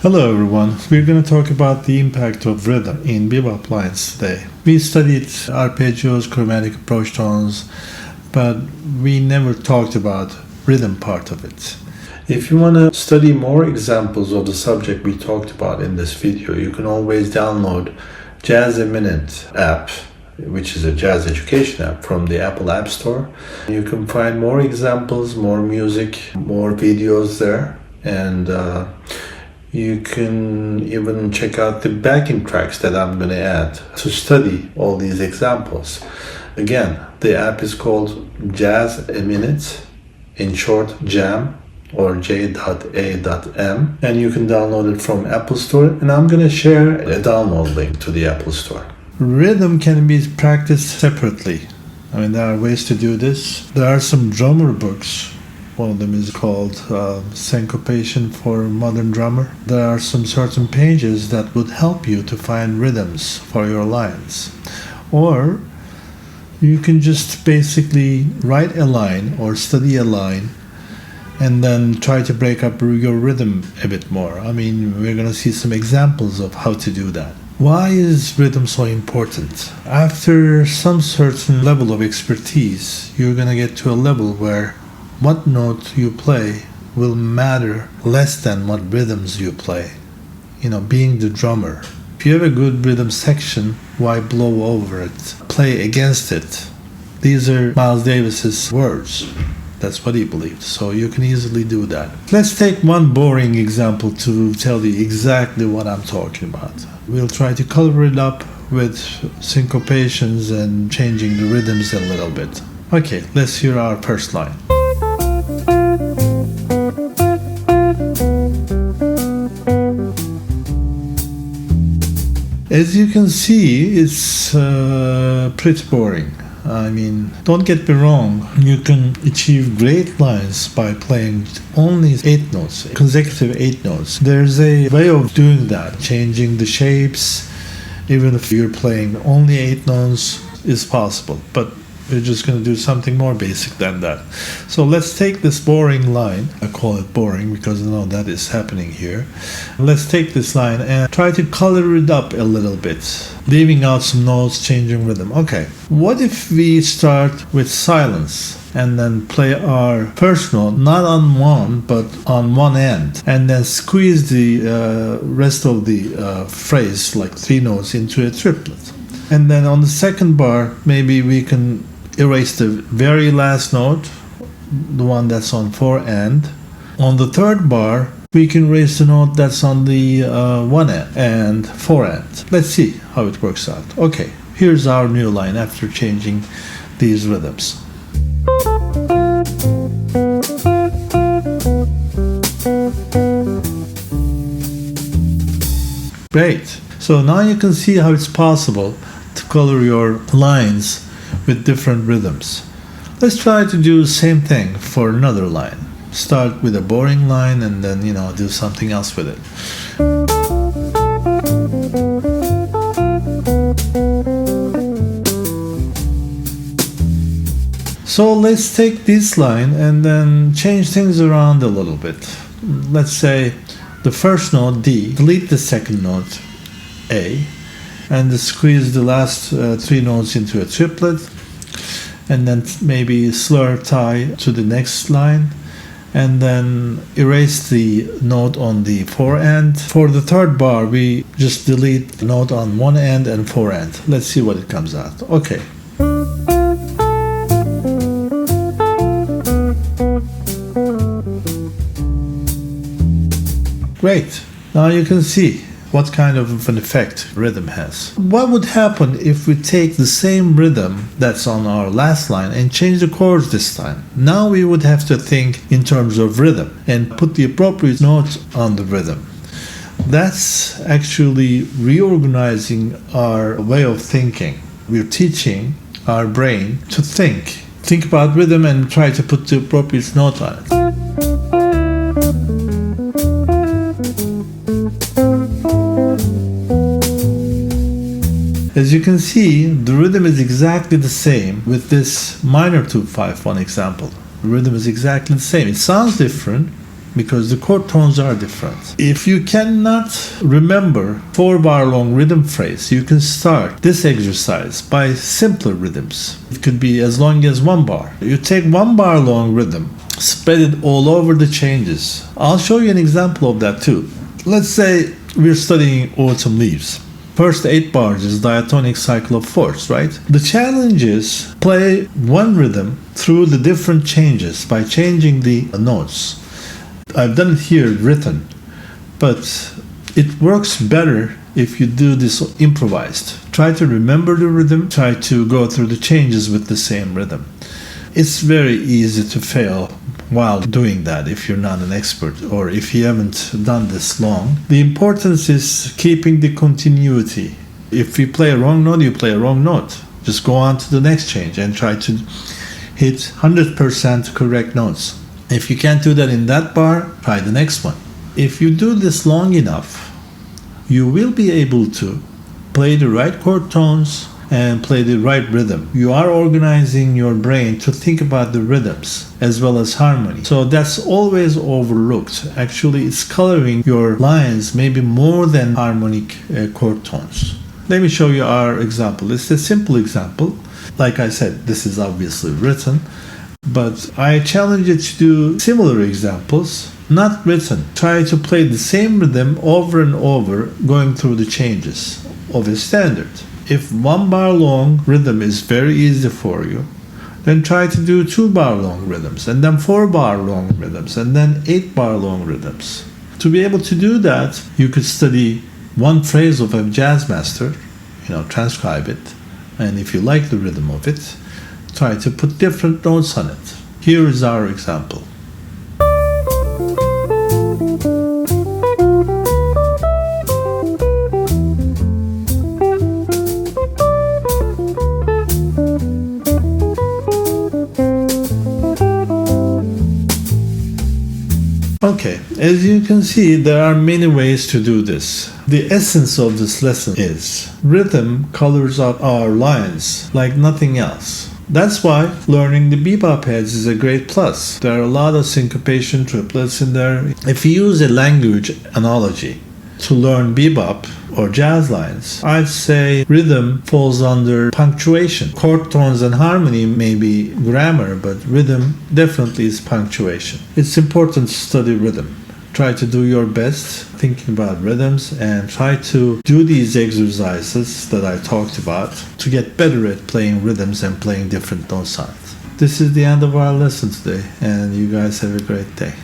Hello everyone, we're going to talk about the impact of rhythm in bebop lines today. We studied arpeggios, chromatic approach tones, but we never talked about rhythm part of it. If you want to study more examples of the subject we talked about in this video, you can always download Jazz a Minute app, which is a jazz education app from the Apple App Store. You can find more examples, more music, more videos there, and you can even check out the backing tracks that I'm going to add to study all these examples. Again, the app is called Jazz a Minute, in short J.A.M or J.A.M, and you can download it from Apple Store, and I'm going to share a download link to the Apple Store. Rhythm can be practiced separately. There are ways to do this. There are some drummer books. One of them is called Syncopation for Modern Drummer. There are some certain pages that would help you to find rhythms for your lines. Or you can just basically write a line or study a line and then try to break up your rhythm a bit more. We're going to see some examples of how to do that. Why is rhythm so important? After some certain level of expertise, you're going to get to a level where what note you play will matter less than what rhythms you play. Being the drummer. If you have a good rhythm section, why blow over it? Play against it. These are Miles Davis's words. That's what he believed. So you can easily do that. Let's take one boring example to tell you exactly what I'm talking about. We'll try to color it up with syncopations and changing the rhythms a little bit. Okay, let's hear our first line. As you can see, it's pretty boring. Don't get me wrong, you can achieve great lines by playing only 8 notes, consecutive 8 notes. There's a way of doing that, changing the shapes, even if you're playing only 8 notes is possible, but we're just going to do something more basic than that. So let's take this boring line. I call it boring because I know that is happening here. Let's take this line and try to color it up a little bit, leaving out some notes, changing rhythm. Okay, what if we start with silence and then play our first note, not on one, but on one end, and then squeeze the rest of the phrase, like 3 notes, into a triplet. And then on the second bar, maybe we can erase the very last note, the one that's on 4 and. On the third bar, we can erase the note that's on the 1 end and 4 end. Let's see how it works out. Okay, here's our new line after changing these rhythms. Great. So now you can see how it's possible to color your lines with different rhythms. Let's try to do the same thing for another line. Start with a boring line and then, do something else with it. So let's take this line and then change things around a little bit. Let's say the first note, D, delete the second note, A, and squeeze the last 3 notes into a triplet, and then maybe slur tie to the next line, and then erase the note on the 4 end. For the third bar, we just delete the note on 1 end and 4 end. Let's see what it comes out. Okay. Great. Now you can see what kind of an effect rhythm has. What would happen if we take the same rhythm that's on our last line and change the chords this time? Now we would have to think in terms of rhythm and put the appropriate note on the rhythm. That's actually reorganizing our way of thinking. We're teaching our brain to think about rhythm and try to put the appropriate note on it. As you can see, the rhythm is exactly the same with this minor 2-5-1 example. The rhythm is exactly the same. It sounds different, because the chord tones are different. If you cannot remember 4-bar long rhythm phrase, you can start this exercise by simpler rhythms. It could be as long as 1 bar. You take 1 bar long rhythm, spread it all over the changes. I'll show you an example of that too. Let's say we're studying Autumn Leaves. First 8 bars is diatonic cycle of 4ths, right? The challenge is play one rhythm through the different changes by changing the notes. I've done it here written, but it works better if you do this improvised. Try to remember the rhythm, try to go through the changes with the same rhythm. It's very easy to fail while doing that if you're not an expert or if you haven't done this long. The importance is keeping the continuity. If you play a wrong note, you play a wrong note. Just go on to the next change and try to hit 100% correct notes. If you can't do that in that bar, try the next one. If you do this long enough, you will be able to play the right chord tones and play the right rhythm. You are organizing your brain to think about the rhythms as well as harmony. So that's always overlooked. Actually, it's coloring your lines maybe more than harmonic chord tones. Let me show you our example. It's a simple example. Like I said, this is obviously written, but I challenge you to do similar examples, not written. Try to play the same rhythm over and over, going through the changes of a standard. If 1 bar long rhythm is very easy for you, then try to do 2 bar long rhythms, and then 4 bar long rhythms, and then 8 bar long rhythms. To be able to do that, you could study one phrase of a jazz master, transcribe it, and if you like the rhythm of it, try to put different notes on it. Here is our example. Okay, as you can see, there are many ways to do this. The essence of this lesson is rhythm colors up our lines like nothing else. That's why learning the bebop heads is a great plus. There are a lot of syncopation triplets in there. If you use a language analogy to learn bebop or jazz lines, I'd say rhythm falls under punctuation. Chord tones and harmony may be grammar, but rhythm definitely is punctuation. It's important to study rhythm. Try to do your best thinking about rhythms and try to do these exercises that I talked about to get better at playing rhythms and playing different note sounds. This is the end of our lesson today, and you guys have a great day.